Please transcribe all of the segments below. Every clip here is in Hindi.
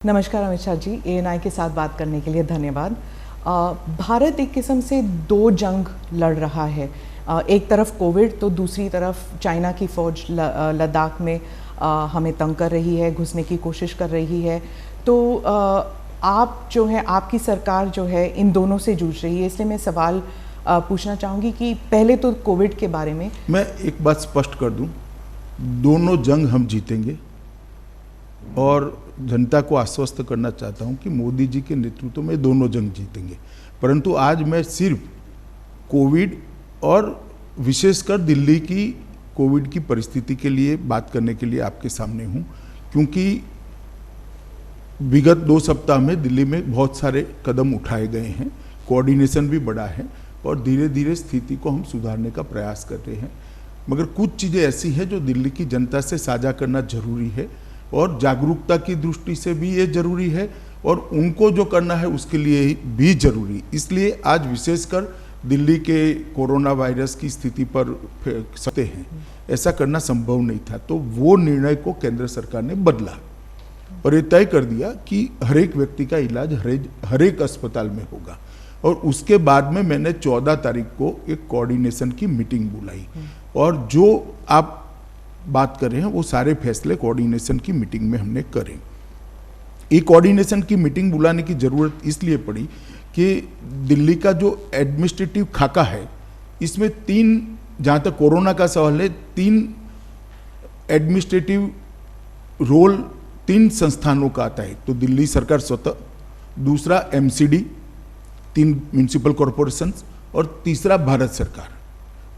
नमस्कार अमित शाह जी, ANI के साथ बात करने के लिए धन्यवाद। भारत एक किस्म से दो जंग लड़ रहा है, एक तरफ कोविड तो दूसरी तरफ चाइना की फ़ौज लद्दाख में हमें तंग कर रही है, घुसने की कोशिश कर रही है। तो आप जो है, आपकी सरकार जो है इन दोनों से जूझ रही है, इसलिए मैं सवाल पूछना चाहूँगी कि पहले तो कोविड के बारे में। मैं एक बात स्पष्ट कर दूं, दोनों जंग हम जीतेंगे और जनता को आश्वस्त करना चाहता हूं कि मोदी जी के नेतृत्व में दोनों जंग जीतेंगे। परंतु आज मैं सिर्फ कोविड और विशेषकर दिल्ली की कोविड की परिस्थिति के लिए बात करने के लिए आपके सामने हूं, क्योंकि विगत 2 सप्ताह में दिल्ली में बहुत सारे कदम उठाए गए हैं, कोऑर्डिनेशन भी बढ़ा है और धीरे धीरे स्थिति को हम सुधारने का प्रयास कर रहे हैं। मगर कुछ चीज़ें ऐसी हैं जो दिल्ली की जनता से साझा करना जरूरी है और जागरूकता की दृष्टि से भी ये जरूरी है और उनको जो करना है उसके लिए भी जरूरी। इसलिए आज विशेषकर दिल्ली के कोरोना वायरस की स्थिति पर सकते हैं, ऐसा करना संभव नहीं था, तो वो निर्णय को केंद्र सरकार ने बदला और ये तय कर दिया कि हर एक व्यक्ति का इलाज हर एक अस्पताल में होगा। और उसके बाद में मैंने 14 तारीख को एक कोऑर्डिनेशन की मीटिंग बुलाई और जो आप बात कर रहे हैं वो सारे फैसले कोऑर्डिनेशन की मीटिंग में हमने करे। एक कोऑर्डिनेशन की मीटिंग बुलाने की जरूरत इसलिए पड़ी कि दिल्ली का जो एडमिनिस्ट्रेटिव खाका है, इसमें 3, जहाँ तक कोरोना का सवाल है, 3 एडमिनिस्ट्रेटिव रोल 3 संस्थानों का आता है। तो दिल्ली सरकार स्वतः, दूसरा MCD 3 म्यूनिसिपल कॉरपोरेशंस और तीसरा भारत सरकार।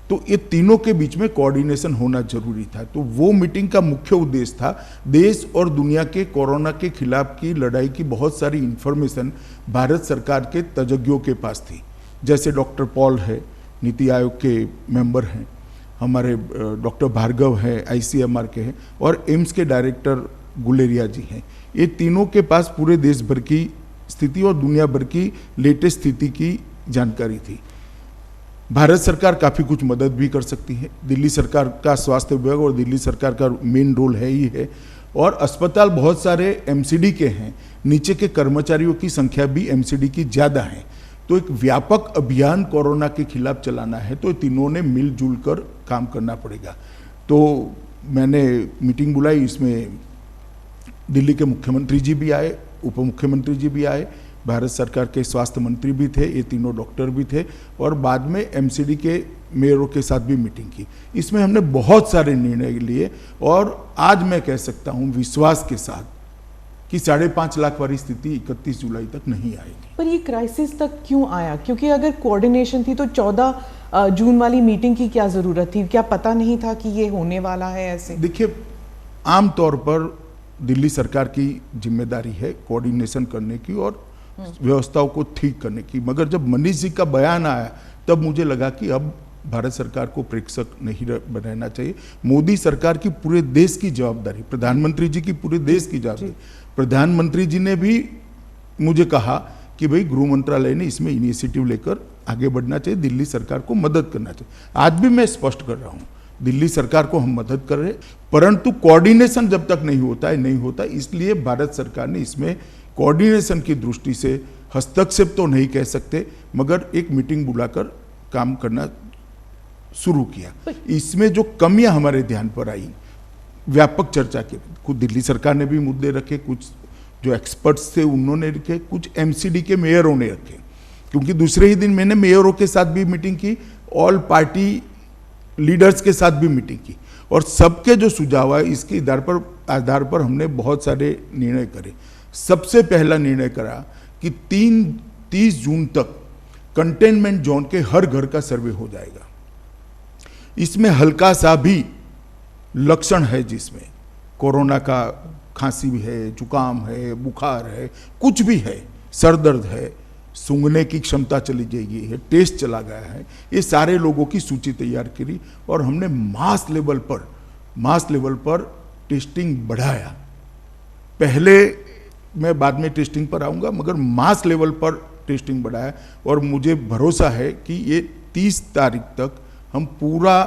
तो ये तीनों के बीच में कोऑर्डिनेशन होना जरूरी था। तो वो मीटिंग का मुख्य उद्देश्य था, देश और दुनिया के कोरोना के खिलाफ की लड़ाई की बहुत सारी इंफॉर्मेशन भारत सरकार के तज्ञों के पास थी, जैसे डॉक्टर पॉल है, नीति आयोग के मेंबर हैं, हमारे डॉक्टर भार्गव है, ICMR के हैं और एम्स के डायरेक्टर गुलेरिया जी हैं। ये तीनों के पास पूरे देश भर की स्थिति और दुनिया भर की लेटेस्ट स्थिति की जानकारी थी। भारत सरकार काफ़ी कुछ मदद भी कर सकती है, दिल्ली सरकार का स्वास्थ्य विभाग और दिल्ली सरकार का मेन रोल है ही है। और अस्पताल बहुत सारे MCD के हैं, नीचे के कर्मचारियों की संख्या भी MCD की ज़्यादा है। तो एक व्यापक अभियान कोरोना के खिलाफ चलाना है, तो तीनों ने मिलजुल कर काम करना पड़ेगा। तो मैंने मीटिंग बुलाई, इसमें दिल्ली के मुख्यमंत्री जी भी आए, उप मुख्यमंत्री जी भी आए, भारत सरकार के स्वास्थ्य मंत्री भी थे, ये तीनों डॉक्टर भी थे और बाद में MCD के मेयरों के साथ भी मीटिंग की। इसमें हमने बहुत सारे निर्णय लिए और आज मैं कह सकता हूँ विश्वास के साथ कि 5.5 लाख वाली स्थिति 31 जुलाई तक नहीं आएगी। पर ये क्राइसिस तक क्यों आया? क्योंकि अगर कोऑर्डिनेशन थी तो 14 जून वाली मीटिंग की क्या ज़रूरत थी? क्या पता नहीं था कि ये होने वाला है ऐसे? देखिए, आमतौर पर दिल्ली सरकार की जिम्मेदारी है कोऑर्डिनेशन करने की और व्यवस्थाओं को ठीक करने की, मगर जब मनीष जी का बयान आया तब मुझे लगा कि अब भारत सरकार को प्रेक्षक नहीं बनाना चाहिए। मोदी सरकार की पूरे देश की जवाबदारी, प्रधानमंत्री जी की पूरे देश की जवाबदारी। प्रधानमंत्री जी ने भी मुझे कहा कि भाई गृह मंत्रालय ने इसमें इनिशिएटिव लेकर आगे बढ़ना चाहिए, दिल्ली सरकार को मदद करना चाहिए। आज भी मैं स्पष्ट कर रहा हूँ, दिल्ली सरकार को हम मदद कर रहे हैं, परंतु कोऑर्डिनेशन जब तक नहीं होता है नहीं होता, इसलिए भारत सरकार ने इसमें कोऑर्डिनेशन की दृष्टि से हस्तक्षेप तो नहीं कह सकते, मगर एक मीटिंग बुलाकर काम करना शुरू किया। इसमें जो कमियां हमारे ध्यान पर आई, व्यापक चर्चा के, कुछ दिल्ली सरकार ने भी मुद्दे रखे, कुछ जो एक्सपर्ट्स थे उन्होंने रखे, कुछ MCD के मेयरों ने रखे, क्योंकि दूसरे ही दिन मैंने मेयरों के साथ भी मीटिंग की, ऑल पार्टी लीडर्स के साथ भी मीटिंग की और सबके जो सुझाव है इसके आधार पर हमने बहुत सारे निर्णय करे। सबसे पहला निर्णय करा कि 30 जून तक कंटेनमेंट जोन के हर घर का सर्वे हो जाएगा। इसमें हल्का सा भी लक्षण है जिसमें कोरोना का खांसी भी है, जुकाम है, बुखार है, कुछ भी है, सर दर्द है, सूंघने की क्षमता चली गई है, टेस्ट चला गया है, ये सारे लोगों की सूची तैयार करी और हमने मास लेवल पर टेस्टिंग बढ़ाया। पहले मैं बाद में टेस्टिंग पर आऊँगा, मगर मास लेवल पर टेस्टिंग बढ़ाया और मुझे भरोसा है कि ये 30 तारीख तक हम पूरा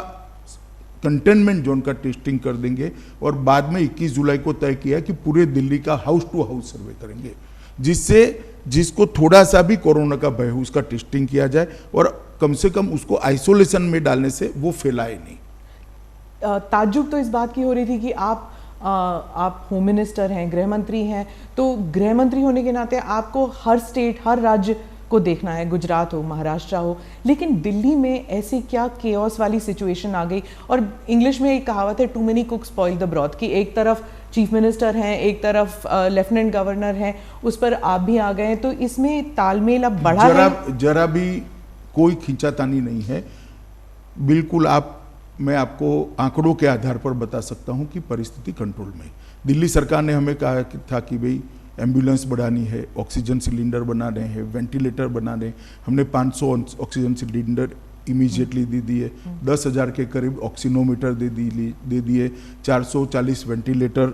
कंटेनमेंट जोन का टेस्टिंग कर देंगे और बाद में 21 जुलाई को तय किया कि पूरे दिल्ली का हाउस टू हाउस सर्वे करेंगे, जिससे जिसको थोड़ा सा भी कोरोना का भय हो उसका टेस्टिंग किया जाए और कम से कम उसको आइसोलेशन में डालने से वो फैलाए नहीं। ताज्जुब तो इस बात की हो रही थी कि आप होम मिनिस्टर हैं, गृह मंत्री हैं, तो गृह मंत्री होने के नाते आपको हर स्टेट, हर राज्य को देखना है, गुजरात हो, महाराष्ट्र हो, लेकिन दिल्ली में ऐसी क्या केओस वाली सिचुएशन आ गई। और इंग्लिश में एक कहावत है, too many cooks spoil the broth, कि एक तरफ चीफ मिनिस्टर हैं, एक तरफ लेफ्टिनेंट गवर्नर हैं, उस पर आप भी आ गए हैं, तो इसमें तालमेल अब बढ़ा है? जरा भी कोई खींचातानी नहीं है, बिल्कुल। मैं आपको आंकड़ों के आधार पर बता सकता हूं कि परिस्थिति कंट्रोल में। दिल्ली सरकार ने हमें कहा था कि भाई एम्बुलेंस बढ़ानी है, ऑक्सीजन सिलेंडर बना रहे हैं, वेंटिलेटर बना रहे हैं। हमने 500 ऑक्सीजन सिलेंडर इमीडिएटली दे दिए, 10,000 के करीब ऑक्सीनोमीटर दे दिए, 440 वेंटिलेटर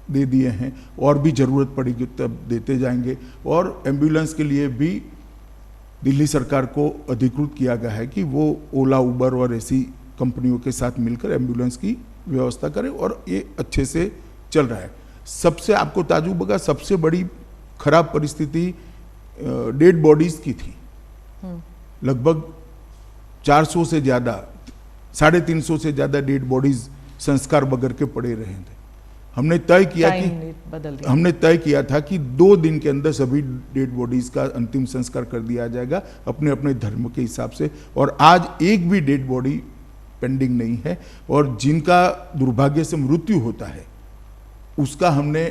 दे दिए हैं, और भी ज़रूरत पड़ेगी तब देते जाएंगे। और एम्बुलेंस के लिए भी दिल्ली सरकार को अधिकृत किया गया है कि वो ओला, उबर और ऐसी कंपनियों के साथ मिलकर एम्बुलेंस की व्यवस्था करें, और ये अच्छे से चल रहा है। सबसे आपको ताजुब होगा, सबसे बड़ी खराब परिस्थिति डेड बॉडीज की थी। लगभग 400 से ज़्यादा, 350 से ज़्यादा डेड बॉडीज संस्कार बगैर के पड़े रहे थे। हमने तय किया था कि 2 दिन के अंदर सभी डेड बॉडीज का अंतिम संस्कार कर दिया जाएगा अपने अपने धर्म के हिसाब से, और आज एक भी डेड बॉडी पेंडिंग नहीं है। और जिनका दुर्भाग्य से मृत्यु होता है उसका हमने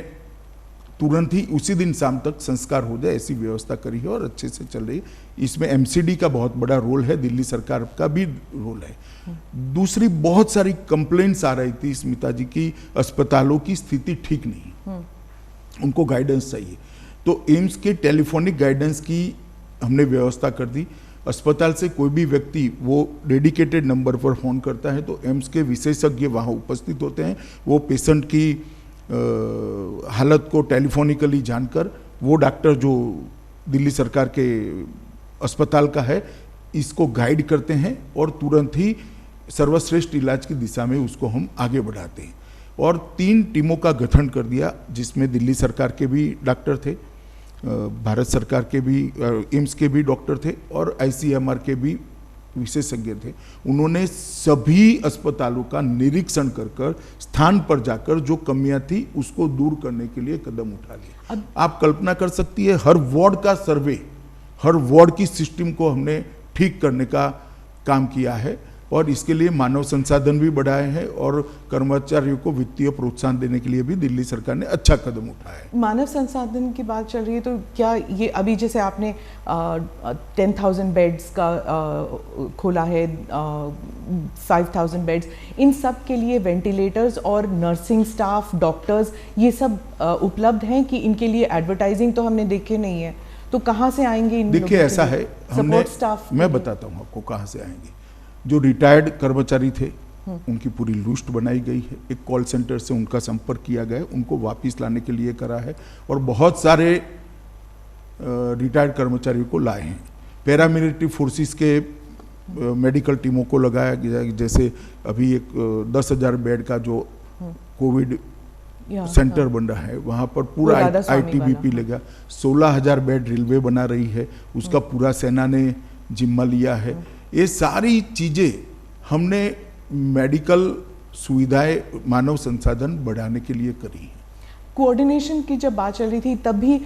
तुरंत ही उसी दिन शाम तक संस्कार हो जाए ऐसी व्यवस्था करी है और अच्छे से चल रही है। इसमें एमसीडी का बहुत बड़ा रोल है, दिल्ली सरकार का भी रोल है। दूसरी बहुत सारी कंप्लेंट्स आ रही थी स्मिता जी की, अस्पतालों की स्थिति ठीक नहीं, उनको गाइडेंस चाहिए, तो एम्स के टेलीफोनिक गाइडेंस की हमने व्यवस्था कर दी। अस्पताल से कोई भी व्यक्ति वो डेडिकेटेड नंबर पर फ़ोन करता है तो एम्स के विशेषज्ञ वहाँ उपस्थित होते हैं। वो पेशेंट की हालत को टेलीफोनिकली जानकर वो डॉक्टर जो दिल्ली सरकार के अस्पताल का है इसको गाइड करते हैं और तुरंत ही सर्वश्रेष्ठ इलाज की दिशा में उसको हम आगे बढ़ाते हैं। और 3 टीमों का गठन कर दिया जिसमें दिल्ली सरकार के भी डॉक्टर थे, भारत सरकार के भी, एम्स के भी डॉक्टर थे और आईसीएमआर के भी विशेषज्ञ थे। उन्होंने सभी अस्पतालों का निरीक्षण कर स्थान पर जाकर जो कमियां थी उसको दूर करने के लिए कदम उठा लिए। आप कल्पना कर सकती है, हर वार्ड का सर्वे, हर वार्ड की सिस्टम को हमने ठीक करने का काम किया है और इसके लिए मानव संसाधन भी बढ़ाए हैं और कर्मचारियों को वित्तीय प्रोत्साहन देने के लिए भी दिल्ली सरकार ने अच्छा कदम उठाया है। मानव संसाधन की बात चल रही है तो क्या ये अभी जैसे आपने 10,000 बेड्स का खोला है, 5,000 बेड्स, इन सब के लिए वेंटिलेटर्स और नर्सिंग स्टाफ, डॉक्टर्स, ये सब उपलब्ध हैं कि इनके लिए एडवर्टाइजिंग तो हमने देखे नहीं है, तो कहाँ से आएंगे इन? देखिए ऐसा है, हमने, मैं बताता हूँ आपको कहाँ से आएंगे। जो रिटायर्ड कर्मचारी थे उनकी पूरी लिस्ट बनाई गई है, एक कॉल सेंटर से उनका संपर्क किया गया, उनको वापस लाने के लिए करा है और बहुत सारे रिटायर्ड कर्मचारियों को लाए हैं। पैरामिलिट्री फोर्सेस के मेडिकल टीमों को लगाया गया, जैसे अभी एक 10,000 बेड का जो कोविड सेंटर बन रहा है वहाँ पर पूरा आईटीबीपी लेगा। 16,000 बेड रेलवे बना रही है, उसका पूरा सेना ने जिम्मा लिया है। ये सारी चीज़ें हमने मेडिकल सुविधाएं, मानव संसाधन बढ़ाने के लिए करी है। कोऑर्डिनेशन की जब बात चल रही थी तब भी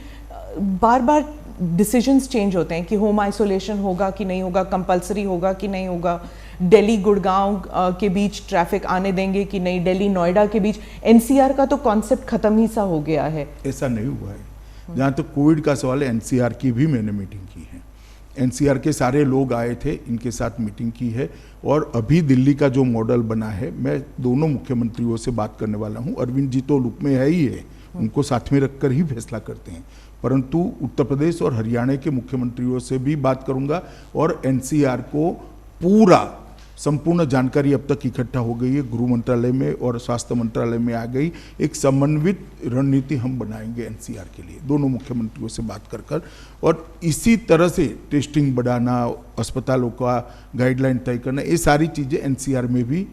बार बार डिसीजंस चेंज होते हैं कि होम आइसोलेशन होगा कि नहीं होगा, कंपलसरी होगा कि नहीं होगा, दिल्ली गुड़गांव के बीच ट्रैफिक आने देंगे कि नहीं, दिल्ली नोएडा के बीच। एनसीआर का तो कॉन्सेप्ट खत्म ही सा हो गया है। ऐसा नहीं हुआ है। जहाँ तक कोविड का सवाल है, एनसीआर की भी मैंने मीटिंग की है, एनसीआर के सारे लोग आए थे, इनके साथ मीटिंग की है और अभी दिल्ली का जो मॉडल बना है, मैं दोनों मुख्यमंत्रियों से बात करने वाला हूं। अरविंद जी तो लुक में है ही है, उनको साथ में रखकर ही फैसला करते हैं, परंतु उत्तर प्रदेश और हरियाणा के मुख्यमंत्रियों से भी बात करूंगा और एनसीआर को पूरा संपूर्ण जानकारी अब तक इकट्ठा हो गई है, गृह मंत्रालय में और स्वास्थ्य मंत्रालय में आ गई। एक समन्वित रणनीति हम बनाएंगे एनसीआर के लिए, दोनों मुख्यमंत्रियों से बात कर और इसी तरह से टेस्टिंग बढ़ाना, अस्पतालों का गाइडलाइन तय करना, ये सारी चीज़ें एनसीआर में भी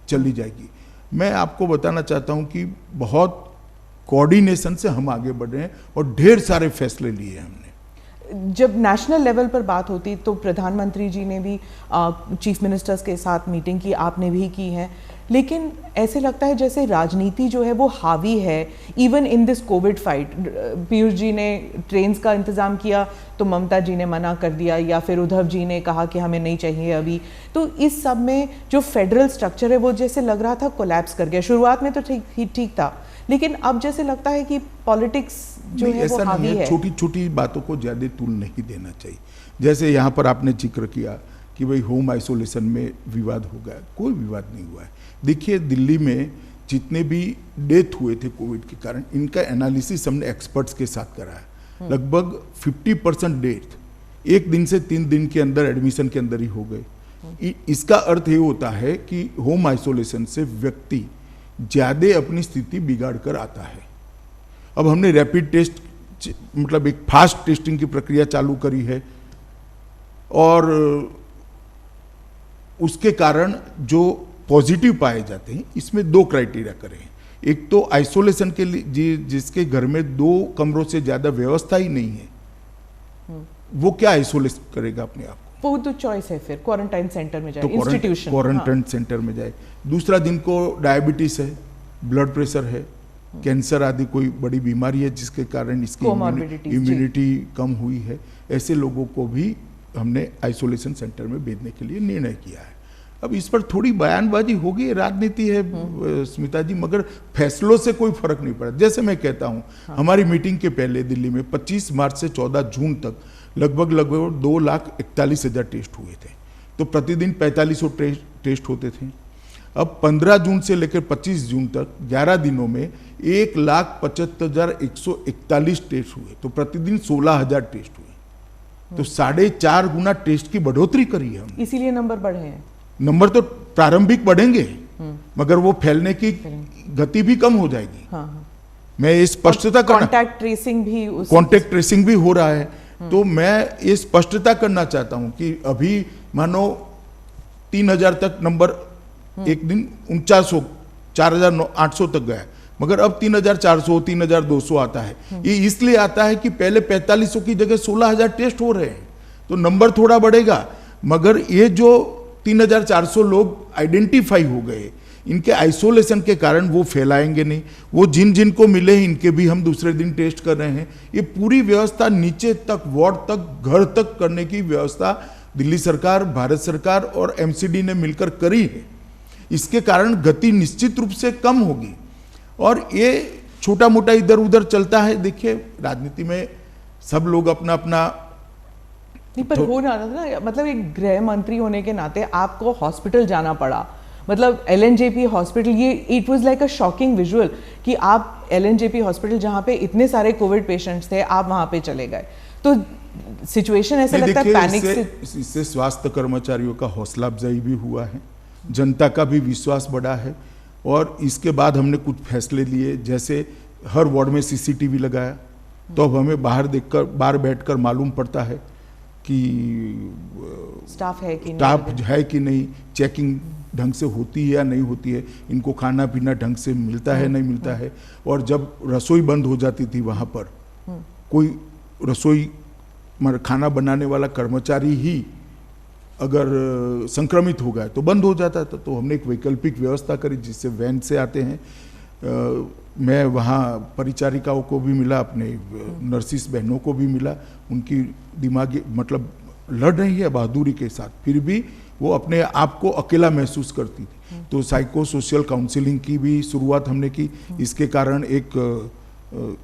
चली जाएगी। मैं आपको बताना चाहता हूं कि बहुत कोऑर्डिनेशन से हम आगे बढ़ रहे हैं और ढेर सारे फैसले लिए हमने। जब नेशनल लेवल पर बात होती तो प्रधानमंत्री जी ने भी चीफ मिनिस्टर्स के साथ मीटिंग की, आपने भी की है, लेकिन ऐसे लगता है जैसे राजनीति जो है वो हावी है even in this covid fight. Piyush ji ने ट्रेन्स का इंतज़ाम किया तो ममता जी ने मना कर दिया, या फिर उद्धव जी ने कहा कि हमें नहीं चाहिए अभी। तो इस सब में जो फेडरल स्ट्रक्चर है वो जैसे लग रहा था कोलैप्स कर गया। शुरुआत में तो ठीक था, लेकिन अब जैसे लगता है कि पॉलिटिक्स जो है वो हावी है। छोटी छोटी बातों को ज़्यादा तूल नहीं देना चाहिए। जैसे यहाँ पर आपने जिक्र किया कि भाई होम आइसोलेशन में विवाद हो गया, कोई विवाद नहीं हुआ है। देखिए दिल्ली में जितने भी डेथ हुए थे कोविड के कारण, इनका एनालिसिस हमने एक्सपर्ट्स के साथ करा है। लगभग 50% डेथ 1 दिन से 3 दिन के अंदर एडमिशन के अंदर ही हो गए। इसका अर्थ ये होता है कि होम आइसोलेशन से व्यक्ति ज़्यादा अपनी स्थिति बिगाड़ कर आता है। अब हमने रैपिड टेस्ट मतलब एक फास्ट टेस्टिंग की प्रक्रिया चालू करी है और उसके कारण जो पॉजिटिव पाए जाते हैं इसमें 2 क्राइटेरिया करे हैं। एक तो आइसोलेशन के लिए जिसके घर में 2 कमरों से ज़्यादा व्यवस्था ही नहीं है, वो क्या आइसोलेट करेगा अपने आप को? वो तो चॉइस है, फिर क्वारंटाइन सेंटर में जाए, तो इंस्टीट्यूशन क्वारंटाइन सेंटर में जाए। दूसरा, जिनको डायबिटीज है, ब्लड प्रेशर है, कैंसर आदि कोई बड़ी बीमारी है जिसके कारण इसकी इम्यूनिटी कम हुई है, ऐसे लोगों को भी हमने आइसोलेशन सेंटर में भेजने के लिए निर्णय किया है। अब इस पर थोड़ी बयानबाजी होगी, राजनीति है स्मिता जी, मगर फैसलों से कोई फर्क नहीं पड़ा। जैसे मैं कहता हूँ, हमारी मीटिंग के पहले दिल्ली में 25 मार्च से 14 जून तक लगभग 2,41,000 टेस्ट हुए थे, तो प्रतिदिन 4500 टेस्ट होते थे। अब 15 जून से लेकर 25 जून तक 11 दिनों में 1,75,141 टेस्ट हुए, तो प्रतिदिन 16,000 टेस्ट हुए। तो 4.5 गुना टेस्ट की बढ़ोतरी करी है हमने। इसीलिए नंबर बढ़े हैं। नंबर तो प्रारंभिक बढ़ेंगे, मगर वो फैलने की गति भी कम हो जाएगी। मैं ये स्पष्टता करना, कॉन्टैक्ट ट्रेसिंग भी हो रहा है, तो मैं ये स्पष्टता करना चाहता हूं कि अभी मानो 3,000 तक नंबर एक दिन 4900 4,800 तक गया, मगर अब 3,400 3,200 आता है। ये इसलिए आता है कि पहले 4500 की जगह 16,000 टेस्ट हो रहे हैं, तो नंबर थोड़ा बढ़ेगा, मगर ये जो 3,400 लोग आइडेंटिफाई हो गए, इनके आइसोलेशन के कारण वो फैलाएंगे नहीं। वो जिन जिन को मिले इनके भी हम दूसरे दिन टेस्ट कर रहे हैं। ये पूरी व्यवस्था नीचे तक, वार्ड तक, घर तक करने की व्यवस्था दिल्ली सरकार, भारत सरकार और एमसीडी ने मिलकर करी है। इसके कारण गति निश्चित रूप से कम होगी और ये छोटा मोटा इधर उधर चलता है। देखिए राजनीति में सब लोग अपना अपना नहीं, पर हो ना, मतलब एक गृह मंत्री होने के नाते आपको हॉस्पिटल जाना पड़ा, मतलब LNJP हॉस्पिटल। ये it was like a shocking visual कि आप LNJP हॉस्पिटल जहाँ पे इतने सारे कोविड पेशेंट्स थे, आप वहाँ पे चले गए, तो सिचुएशन ऐसा लगता है पैनिक से। इससे स्वास्थ्य कर्मचारियों का हौसला अफजाई भी हुआ है, जनता का भी विश्वास बढ़ा है। और इसके बाद हमने कुछ फैसले लिए, जैसे हर वार्ड में CCTV लगाया, तो अब हमें बाहर बैठकर मालूम पड़ता है कि स्टाफ है कि नहीं, चेकिंग ढंग से होती है या नहीं होती है, इनको खाना पीना ढंग से मिलता है नहीं मिलता है। और जब रसोई बंद हो जाती थी वहाँ पर, कोई रसोई खाना बनाने वाला कर्मचारी ही अगर संक्रमित हो गया तो बंद हो जाता था, तो हमने एक वैकल्पिक व्यवस्था करी जिससे वैन से आते हैं। मैं वहाँ परिचारिकाओं को भी मिला, अपने नर्सिस बहनों को भी मिला, उनकी दिमागी मतलब लड़ रही है बहादुरी के साथ, फिर भी वो अपने आप को अकेला महसूस करती थी। तो साइको सोशल काउंसलिंग की भी शुरुआत हमने की। इसके कारण एक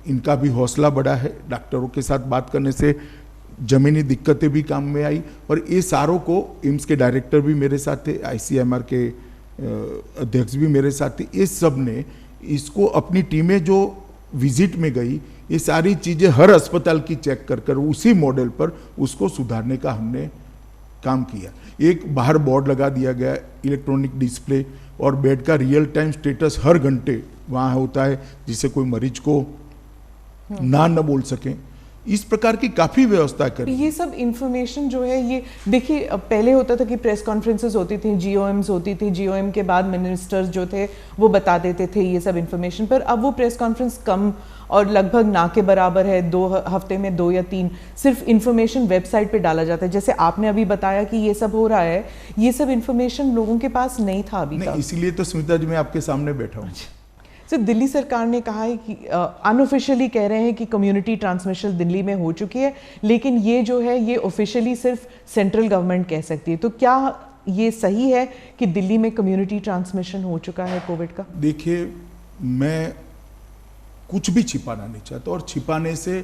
इनका भी हौसला बढ़ा है। डॉक्टरों के साथ बात करने से जमीनी दिक्कतें भी काम में आई, और ये सारों को एम्स के डायरेक्टर भी मेरे साथ थे, ICMR के अध्यक्ष भी मेरे साथ थे। इस सब ने इसको अपनी टीमें जो विजिट में गई, ये सारी चीज़ें हर अस्पताल की चेक कर उसी मॉडल पर उसको सुधारने का हमने काम किया। एक बाहर बोर्ड लगा दिया गया, इलेक्ट्रॉनिक डिस्प्ले, और बेड का रियल टाइम स्टेटस हर घंटे वहाँ होता है, जिससे कोई मरीज को ना बोल सकें। इस प्रकार की काफ़ी व्यवस्था करी। ये सब इंफॉर्मेशन जो है, ये देखिए पहले होता था कि प्रेस कॉन्फ्रेंसेस होती थी, जीओएम्स होती थी, जीओएम के बाद मिनिस्टर्स जो थे वो बता देते थे ये सब इंफॉर्मेशन, पर अब वो प्रेस कॉन्फ्रेंस कम और लगभग ना के बराबर है, 2 हफ्ते में 2 या 3 सिर्फ इंफॉर्मेशन वेबसाइट पे डाला जाता है। जैसे आपने अभी बताया कि ये सब हो रहा है, ये सब इंफॉर्मेशन लोगों के पास नहीं था अभी तक। इसीलिए तो स्मिता जी मैं आपके सामने बैठा हूँ। सर, दिल्ली सरकार ने कहा है कि अनऑफिशियली कह रहे हैं कि कम्युनिटी ट्रांसमिशन दिल्ली में हो चुकी है, लेकिन ये जो है ये ऑफिशियली सिर्फ सेंट्रल गवर्नमेंट कह सकती है। तो क्या ये सही है कि दिल्ली में कम्युनिटी ट्रांसमिशन हो चुका है कोविड का? देखिए, मैं कुछ भी छिपाना नहीं चाहता, और छिपाने से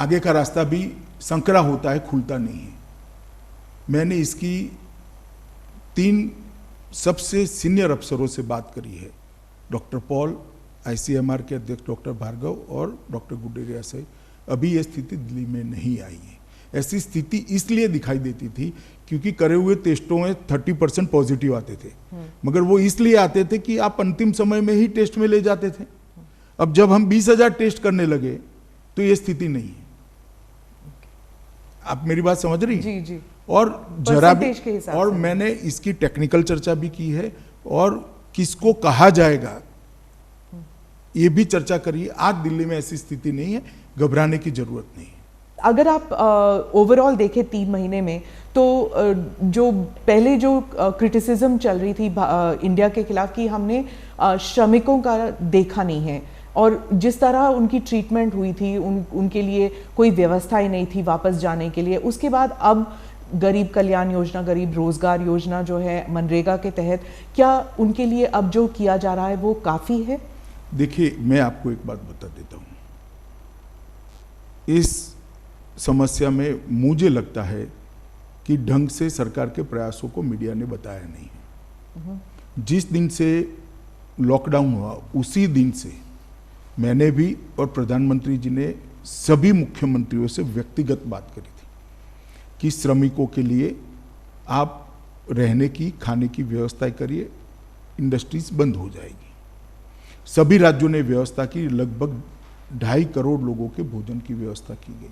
आगे का रास्ता भी संकरा होता है, खुलता नहीं है। मैंने इसकी 3 सबसे सीनियर अफसरों से बात करी है, डॉक्टर पॉल, आईसीएमआर के अध्यक्ष डॉक्टर भार्गव और डॉक्टर गुडेरिया से। अभी ये स्थिति दिल्ली में नहीं आई है। ऐसी स्थिति इसलिए दिखाई देती थी क्योंकि करे हुए टेस्टों में 30% पॉजिटिव आते थे, मगर वो इसलिए आते थे कि आप अंतिम समय में ही टेस्ट में ले जाते थे। अब जब हम 20,000 टेस्ट करने लगे तो ये स्थिति नहीं है। आप मेरी बात समझ रही हैं? जी जी। और जरा भी, और से मैंने इसकी टेक्निकल चर्चा भी की है, और किसको कहा जाएगा ये भी चर्चा करिए। आज दिल्ली में ऐसी स्थिति नहीं है, घबराने की जरूरत नहीं है। अगर आप ओवरऑल देखें 3 महीने में, तो जो पहले जो क्रिटिसिज्म चल रही थी इंडिया के खिलाफ कि हमने श्रमिकों का देखा नहीं है, और जिस तरह उनकी ट्रीटमेंट हुई थी, उनके लिए कोई व्यवस्था ही नहीं थी वापस जाने के लिए। उसके बाद अब गरीब कल्याण योजना, गरीब रोजगार योजना जो है मनरेगा के तहत, क्या उनके लिए अब जो किया जा रहा है वो काफ़ी है? देखिए, मैं आपको एक बात बता देता हूँ। इस समस्या में मुझे लगता है कि ढंग से सरकार के प्रयासों को मीडिया ने बताया नहीं है। जिस दिन से लॉकडाउन हुआ उसी दिन से मैंने भी और प्रधानमंत्री जी ने सभी मुख्यमंत्रियों से व्यक्तिगत बात करी थी कि श्रमिकों के लिए आप रहने की, खाने की व्यवस्था करिए, इंडस्ट्रीज बंद हो जाएगी। सभी राज्यों ने व्यवस्था की, लगभग 2.5 करोड़ लोगों के भोजन की व्यवस्था की गई।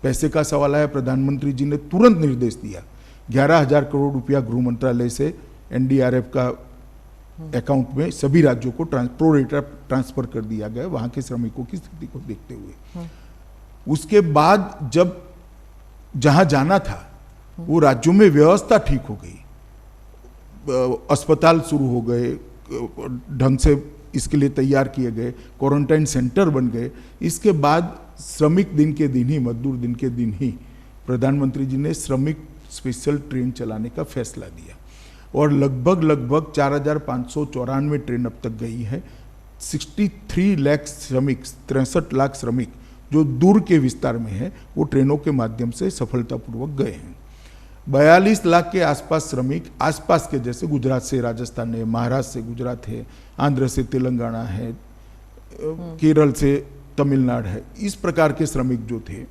पैसे का सवाल आया, प्रधानमंत्री जी ने तुरंत निर्देश दिया, 11,000 करोड़ रुपया गृह मंत्रालय से एनडीआरएफ का अकाउंट में सभी राज्यों को प्रो रेटा ट्रांसफर कर दिया गया, वहां के श्रमिकों की स्थिति को देखते हुए। उसके बाद जब जहां जाना था वो राज्यों में व्यवस्था ठीक हो गई, अस्पताल शुरू हो गए, ढंग से इसके लिए तैयार किए गए, क्वारंटाइन सेंटर बन गए। इसके बाद श्रमिक दिन के दिन ही, मजदूर दिन के दिन ही प्रधानमंत्री जी ने श्रमिक स्पेशल ट्रेन चलाने का फैसला दिया, और लगभग 4,594 ट्रेन अब तक गई है। 63 लाख श्रमिक, 63 लाख श्रमिक जो दूर के विस्तार में है, वो ट्रेनों के माध्यम से सफलतापूर्वक गए हैं। 42 लाख के आसपास श्रमिक आसपास के, जैसे गुजरात से राजस्थान है, महाराष्ट्र से गुजरात है, आंध्र से तेलंगाना है, केरल से तमिलनाडु है, इस प्रकार के श्रमिक जो थे,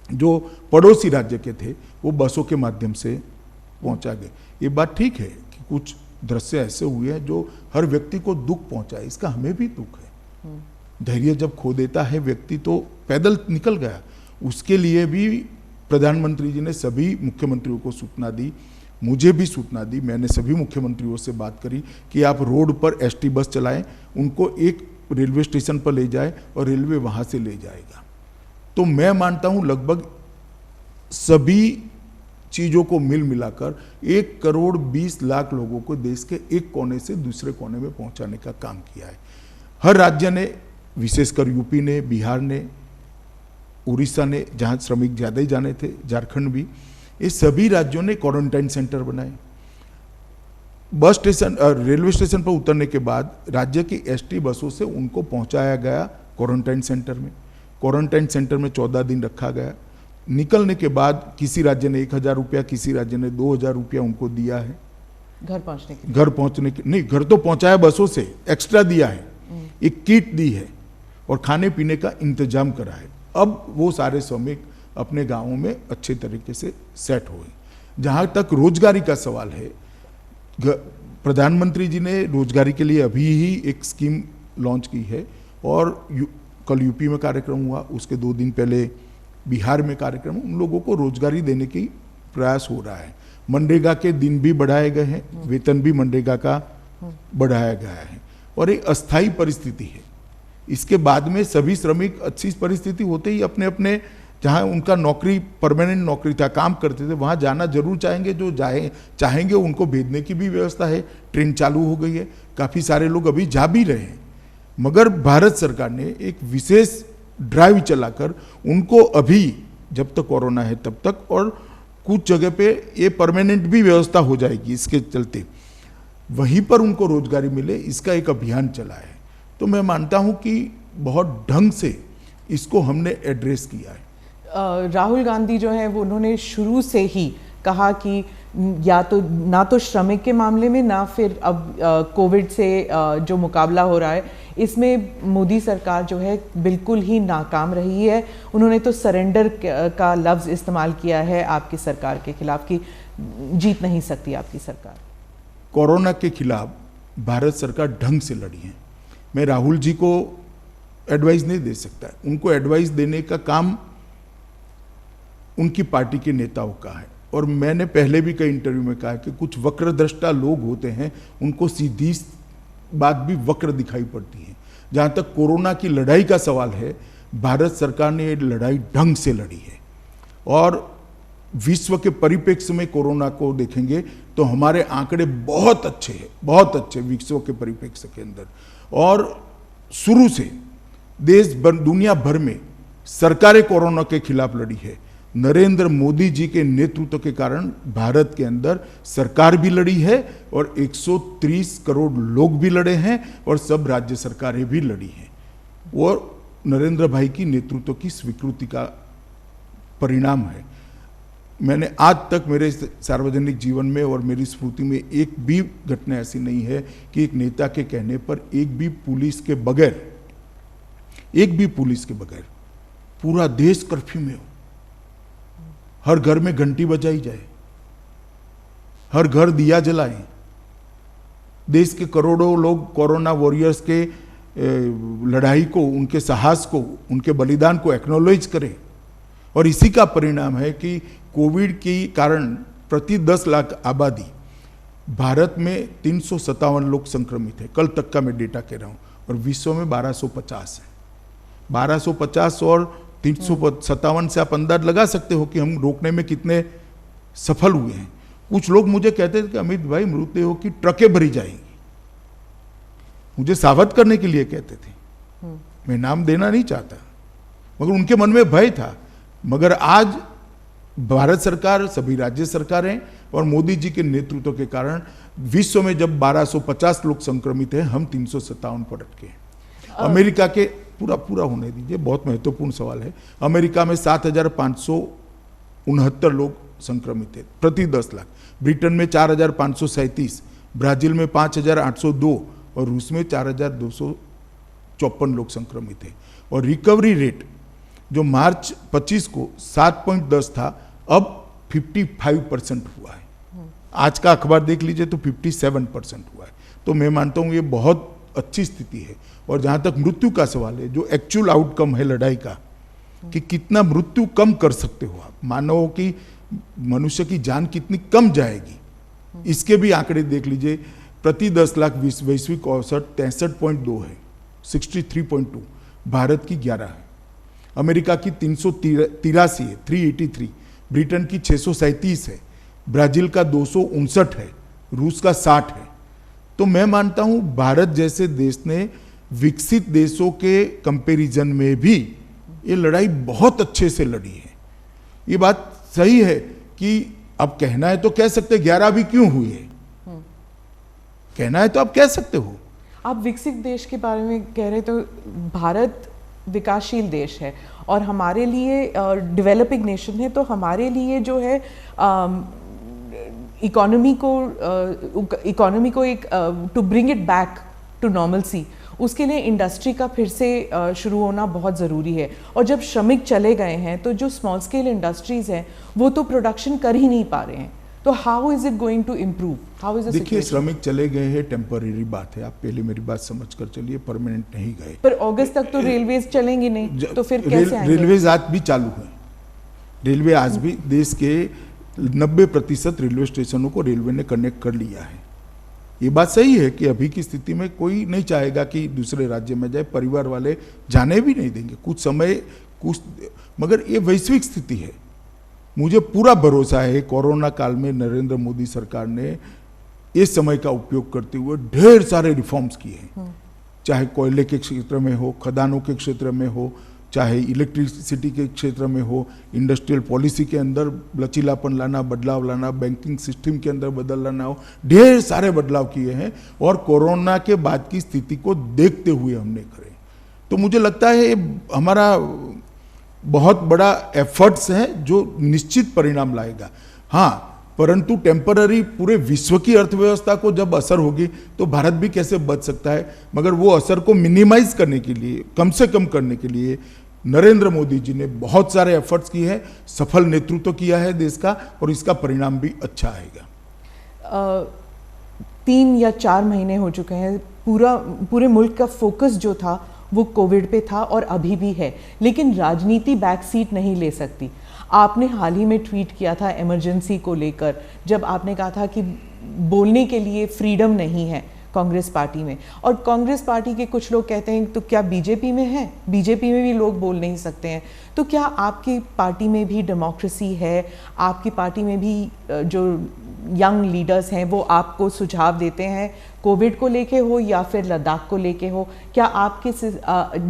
जो पड़ोसी राज्य के थे, वो बसों के माध्यम से पहुंचा गए। ये बात ठीक है कि कुछ दृश्य ऐसे हुए हैं जो हर व्यक्ति को दुख पहुंचाए, इसका हमें भी दुख है। धैर्य जब खो देता है व्यक्ति तो पैदल निकल गया। उसके लिए भी प्रधानमंत्री जी ने सभी मुख्यमंत्रियों को सूचना दी, मुझे भी सूचना दी। मैंने सभी मुख्यमंत्रियों से बात करी कि आप रोड पर एसटी बस चलाएं, उनको एक रेलवे स्टेशन पर ले जाए और रेलवे वहां से ले जाएगा। तो मैं मानता हूं लगभग सभी चीजों को मिल मिलाकर 1 करोड़ 20 लाख लोगों को देश के एक कोने से दूसरे कोने में पहुंचाने का काम किया है। हर राज्य ने, विशेषकर यूपी ने, बिहार ने, उड़ीसा ने, जहां श्रमिक ज्यादा ही जाने थे, झारखंड भी, ये सभी राज्यों ने क्वारंटाइन सेंटर बनाए। बस स्टेशन, रेलवे स्टेशन पर उतरने के बाद राज्य की एसटी बसों से उनको पहुंचाया गया क्वारंटाइन सेंटर में। क्वारंटाइन सेंटर में 14 दिन रखा गया। निकलने के बाद किसी राज्य ने 1,000 रुपया, किसी राज्य ने 2,000 रुपया उनको दिया है घर पहुंचने के। घर पहुंचने के नहीं, घर तो पहुंचाया, बसों से एक्स्ट्रा दिया है, एक किट दी है और खाने पीने का इंतजाम करा है। अब वो सारे श्रमिक अपने गांवों में अच्छे तरीके से सेट हुए। जहां तक रोजगारी का सवाल है, प्रधानमंत्री जी ने रोजगारी के लिए अभी ही एक स्कीम लॉन्च की है, और कल यूपी में कार्यक्रम हुआ, उसके 2 दिन पहले बिहार में कार्यक्रम, उन लोगों को रोजगारी देने की प्रयास हो रहा है। मनरेगा के दिन भी बढ़ाए गए हैं, वेतन भी मनरेगा का बढ़ाया गया है और एक अस्थायी परिस्थिति है। इसके बाद में सभी श्रमिक अच्छी परिस्थिति होते ही अपने अपने जहां उनका नौकरी परमानेंट नौकरी था, काम करते थे, वहां जाना जरूर चाहेंगे। जो चाहेंगे उनको भेजने की भी व्यवस्था है, ट्रेन चालू हो गई है, काफी सारे लोग अभी जा भी रहे हैं। मगर भारत सरकार ने एक विशेष ड्राइव चलाकर उनको अभी जब तक कोरोना है तब तक, और कुछ जगह पे ये परमानेंट भी व्यवस्था हो जाएगी, इसके चलते वहीं पर उनको रोजगारी मिले, इसका एक अभियान चला है। तो मैं मानता हूं कि बहुत ढंग से इसको हमने एड्रेस किया है। राहुल गांधी जो है वो उन्होंने शुरू से ही कहा कि या तो ना तो श्रमिक के मामले में, ना फिर अब कोविड से जो मुकाबला हो रहा है इसमें मोदी सरकार जो है बिल्कुल ही नाकाम रही है। उन्होंने तो सरेंडर का लफ्ज़ इस्तेमाल किया है आपकी सरकार के खिलाफ कि जीत नहीं सकती आपकी सरकार। कोरोना के खिलाफ भारत सरकार ढंग से लड़ी है। मैं राहुल जी को एडवाइस नहीं दे सकता, उनको एडवाइस देने का काम उनकी पार्टी के नेताओं का है। और मैंने पहले भी कई इंटरव्यू में कहा कि कुछ वक्रदृष्टा लोग होते हैं, उनको सीधी बात भी वक्र दिखाई पड़ती है। जहां तक कोरोना की लड़ाई का सवाल है, भारत सरकार ने ये लड़ाई ढंग से लड़ी है और विश्व के परिप्रेक्ष्य में कोरोना को देखेंगे तो हमारे आंकड़े बहुत अच्छे हैं, बहुत अच्छे विश्व के परिप्रेक्ष्य के अंदर। और शुरू से देश भर दुनिया भर में सरकारें कोरोना के खिलाफ लड़ी है। नरेंद्र मोदी जी के नेतृत्व के कारण भारत के अंदर सरकार भी लड़ी है और 130 करोड़ लोग भी लड़े हैं और सब राज्य सरकारें भी लड़ी हैं। वो नरेंद्र भाई की नेतृत्व की स्वीकृति का परिणाम है। मैंने आज तक मेरे सार्वजनिक जीवन में और मेरी स्मृति में एक भी घटना ऐसी नहीं है कि एक नेता के कहने पर एक भी पुलिस के बगैर पूरा देश कर्फ्यू में हो, हर घर में घंटी बजाई जाए, हर घर दिया जलाएं, देश के करोड़ों लोग कोरोना वॉरियर्स के लड़ाई को, उनके साहस को, उनके बलिदान को एक्नॉलेज करें। और इसी का परिणाम है कि कोविड के कारण प्रति 10 लाख आबादी भारत में 357 लोग संक्रमित है, कल तक का मैं डेटा कह रहा हूं, और विश्व में 1250 है। 1250 और 357 से आप अंदाज लगा सकते हो कि हम रोकने में कितने सफल हुए हैं। कुछ लोग मुझे कहते थे कि अमित भाई मृतदेहों की ट्रकें भरी जाएंगी, मुझे सावध करने के लिए कहते थे। मैं नाम देना नहीं चाहता, मगर उनके मन में भय था। मगर आज भारत सरकार, सभी राज्य सरकारें और मोदी जी के नेतृत्व के कारण विश्व में जब 1250 लोग संक्रमित हैं, हम 357 पर अटके हैं। अमेरिका के पूरा होने दीजिए, बहुत महत्वपूर्ण सवाल है। अमेरिका में 7,569 लोग संक्रमित थे प्रति 10 लाख, ब्रिटेन में 4,537, ब्राजील में 5,802 और रूस में 4,254 लोग संक्रमित थे। और रिकवरी रेट जो मार्च 25 को 7.10 था, अब 55% हुआ है। आज का अखबार देख लीजिए तो 57% हुआ है। तो मैं मानता हूं ये बहुत अच्छी स्थिति है। और जहां तक मृत्यु का सवाल है, जो एक्चुअल आउटकम है लड़ाई का, कि कितना मृत्यु कम कर सकते हो आप, मानव की, मनुष्य की जान कितनी कम जाएगी, इसके भी आंकड़े देख लीजिए। प्रति 10 लाख वैश्विक औसत 63.2 है, 63.2, भारत की 11 है, अमेरिका की 383 है, 383, ब्रिटेन की 637 है, ब्राजील का 259 है, रूस का 60 है। तो मैं मानता हूं भारत जैसे देश ने विकसित देशों के कंपैरिजन में भी ये लड़ाई बहुत अच्छे से लड़ी है। ये बात सही है कि अब कहना है तो कह सकते 11 भी क्यों हुई है, कहना है तो आप कह सकते हो। आप विकसित देश के बारे में कह रहे तो भारत विकासशील देश है और हमारे लिए डेवलपिंग नेशन है, तो हमारे लिए जो है इकोनॉमी को एक to bring it back to normalcy, उसके लिए इंडस्ट्री का फिर से शुरू होना बहुत ज़रूरी है। और जब श्रमिक चले गए हैं तो जो स्मॉल स्केल इंडस्ट्रीज़ हैं वो तो प्रोडक्शन कर ही नहीं पा रहे हैं, तो how is it going to improve, how is the देखिए, सिचुएशन? श्रमिक चले गए हैं, टेम्पररी बात है, आप पहले मेरी बात समझ कर चलिए, परमानेंट नहीं गए। पर अगस्त तक तो रेलवेज चलेंगी नहीं, तो फिर कैसे आएंगे? रेलवेज आज भी चालू है। रेलवे आज भी देश के 90% रेलवे स्टेशनों को रेलवे ने कनेक्ट कर लिया है। ये बात सही है कि अभी की स्थिति में कोई नहीं चाहेगा कि दूसरे राज्य में जाए, परिवार वाले जाने भी नहीं देंगे कुछ समय, मगर ये वैश्विक स्थिति है। मुझे पूरा भरोसा है कोरोना काल में नरेंद्र मोदी सरकार ने इस समय का उपयोग करते हुए ढेर सारे रिफॉर्म्स किए हैं, चाहे कोयले के क्षेत्र में हो, खदानों के क्षेत्र में हो, चाहे इलेक्ट्रिसिटी के क्षेत्र में हो, इंडस्ट्रियल पॉलिसी के अंदर लचीलापन लाना, बदलाव लाना, बैंकिंग सिस्टम के अंदर बदल लाना हो, ढेर सारे बदलाव किए हैं और कोरोना के बाद की स्थिति को देखते हुए हमने करे। तो मुझे लगता है ये हमारा बहुत बड़ा एफर्ट्स है जो निश्चित परिणाम लाएगा। हाँ, परंतु टेम्पररी पूरे विश्व की अर्थव्यवस्था को जब असर होगी तो भारत भी कैसे बच सकता है, मगर वो असर को मिनिमाइज करने के लिए, कम से कम करने के लिए नरेंद्र मोदी जी ने बहुत सारे एफर्ट्स किए हैं, सफल नेतृत्व किया है देश का और इसका परिणाम भी अच्छा आएगा। 3 या 4 महीने हो चुके हैं, पूरे मुल्क का फोकस जो था वो कोविड पे था और अभी भी है, लेकिन राजनीति बैक सीट नहीं ले सकती। आपने हाल ही में ट्वीट किया था इमरजेंसी को लेकर, जब आपने कहा था कि बोलने के लिए फ्रीडम नहीं है कांग्रेस पार्टी में, और कांग्रेस पार्टी के कुछ लोग कहते हैं तो क्या बीजेपी में है, बीजेपी में भी लोग बोल नहीं सकते हैं, तो क्या आपकी पार्टी में भी डेमोक्रेसी है? आपकी पार्टी में भी जो यंग लीडर्स हैं वो आपको सुझाव देते हैं, कोविड को लेके हो या फिर लद्दाख को लेके हो? क्या आपके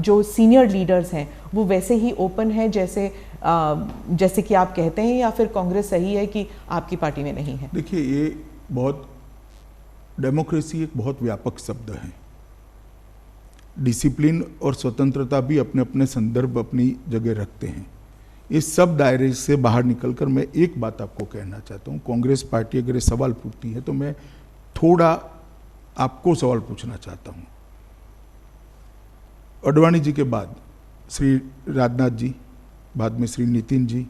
जो सीनियर लीडर्स हैं वो वैसे ही ओपन है जैसे कि आप कहते हैं, या फिर कांग्रेस सही है कि आपकी पार्टी में नहीं है? देखिए, ये बहुत, डेमोक्रेसी एक बहुत व्यापक शब्द है। डिसिप्लिन और स्वतंत्रता भी अपने अपने संदर्भ, अपनी जगह रखते हैं। इस सब दायरे से बाहर निकलकर मैं एक बात आपको कहना चाहता हूँ। कांग्रेस पार्टी अगर ये सवाल पूछती है तो मैं थोड़ा आपको सवाल पूछना चाहता हूँ। अडवाणी जी के बाद श्री राजनाथ जी, बाद में श्री नितिन जी,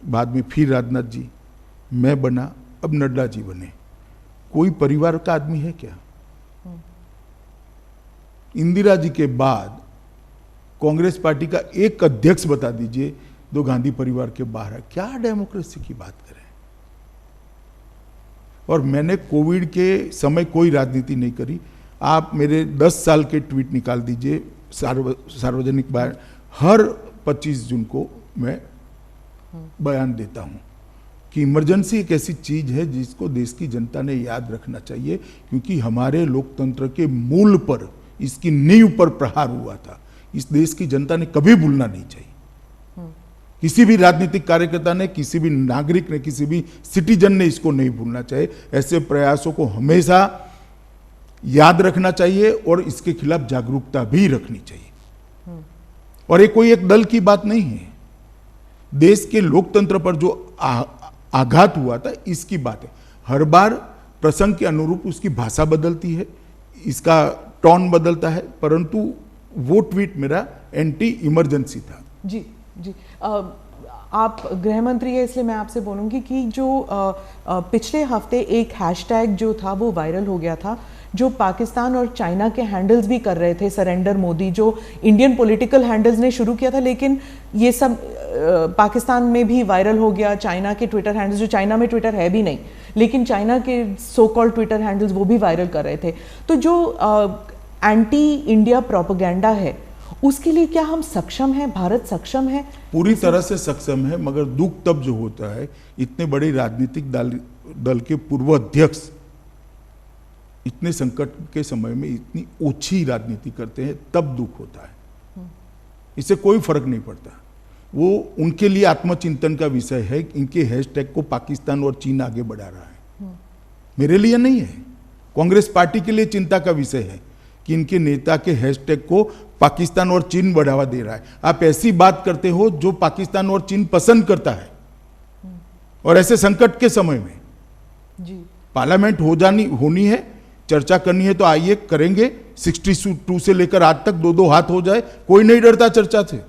बाद में फिर राजनाथ जी, मैं बना, अब नड्डा जी बने। कोई परिवार का आदमी है क्या? इंदिरा जी के बाद कांग्रेस पार्टी का एक अध्यक्ष बता दीजिए जो गांधी परिवार के बाहर है। क्या डेमोक्रेसी की बात करें? और मैंने कोविड के समय कोई राजनीति नहीं करी। आप मेरे 10 साल के ट्वीट निकाल दीजिए सार्वजनिक बयान, हर 25 जून को मैं बयान देता हूं कि इमरजेंसी एक ऐसी चीज है जिसको देश की जनता ने याद रखना चाहिए, क्योंकि हमारे लोकतंत्र के मूल पर, इसकी नींव पर प्रहार हुआ था। इस देश की जनता ने कभी भूलना नहीं चाहिए। किसी भी राजनीतिक कार्यकर्ता ने, किसी भी नागरिक ने, किसी भी सिटीजन ने इसको नहीं भूलना चाहिए। ऐसे प्रयासों को हमेशा याद रखना चाहिए और इसके खिलाफ जागरूकता भी रखनी चाहिए। और ये कोई एक दल की बात नहीं है, देश के लोकतंत्र पर जो आघात हुआ था इसकी बात है। हर बार प्रसंग के अनुरूप उसकी भाषा बदलती है, इसका टोन बदलता है, परंतु वो ट्वीट मेरा एंटी इमरजेंसी था। जी जी, आप गृह मंत्री है इसलिए मैं आपसे बोलूँगी कि जो पिछले हफ्ते एक हैशटैग जो था वो वायरल हो गया था, जो पाकिस्तान और चाइना के हैंडल्स भी कर रहे थे, सरेंडर मोदी, जो इंडियन पॉलिटिकल हैंडल्स ने शुरू किया था, लेकिन ये सब पाकिस्तान में भी वायरल हो गया। चाइना के ट्विटर हैंडल्स, जो चाइना में ट्विटर है भी नहीं, लेकिन चाइना के सो कॉल्ड ट्विटर हैंडल्स वो भी वायरल कर रहे थे। तो जो एंटी इंडिया प्रोपेगेंडा है उसके लिए क्या हम सक्षम हैं, भारत सक्षम है? पूरी तरह से सक्षम है, मगर दुख तब जो होता है, इतने बड़े राजनीतिक दल के पूर्व अध्यक्ष इतने संकट के समय में इतनी ओछी राजनीति करते हैं, तब दुख होता है। इससे कोई फर्क नहीं पड़ता। वो उनके लिए आत्मचिंतन का विषय है। इनके हैशटैग को पाकिस्तान और चीन आगे बढ़ा रहा है, मेरे लिए नहीं है। कांग्रेस पार्टी के लिए चिंता का विषय है कि इनके नेता के हैशटैग को पाकिस्तान और चीन बढ़ावा दे रहा है। आप ऐसी बात करते हो जो पाकिस्तान और चीन पसंद करता है, और ऐसे संकट के समय में जी पार्लियामेंट होनी है, चर्चा करनी है तो आइए करेंगे। 62 से लेकर आज तक 2-2 हाथ हो जाए, कोई नहीं डरता चर्चा से।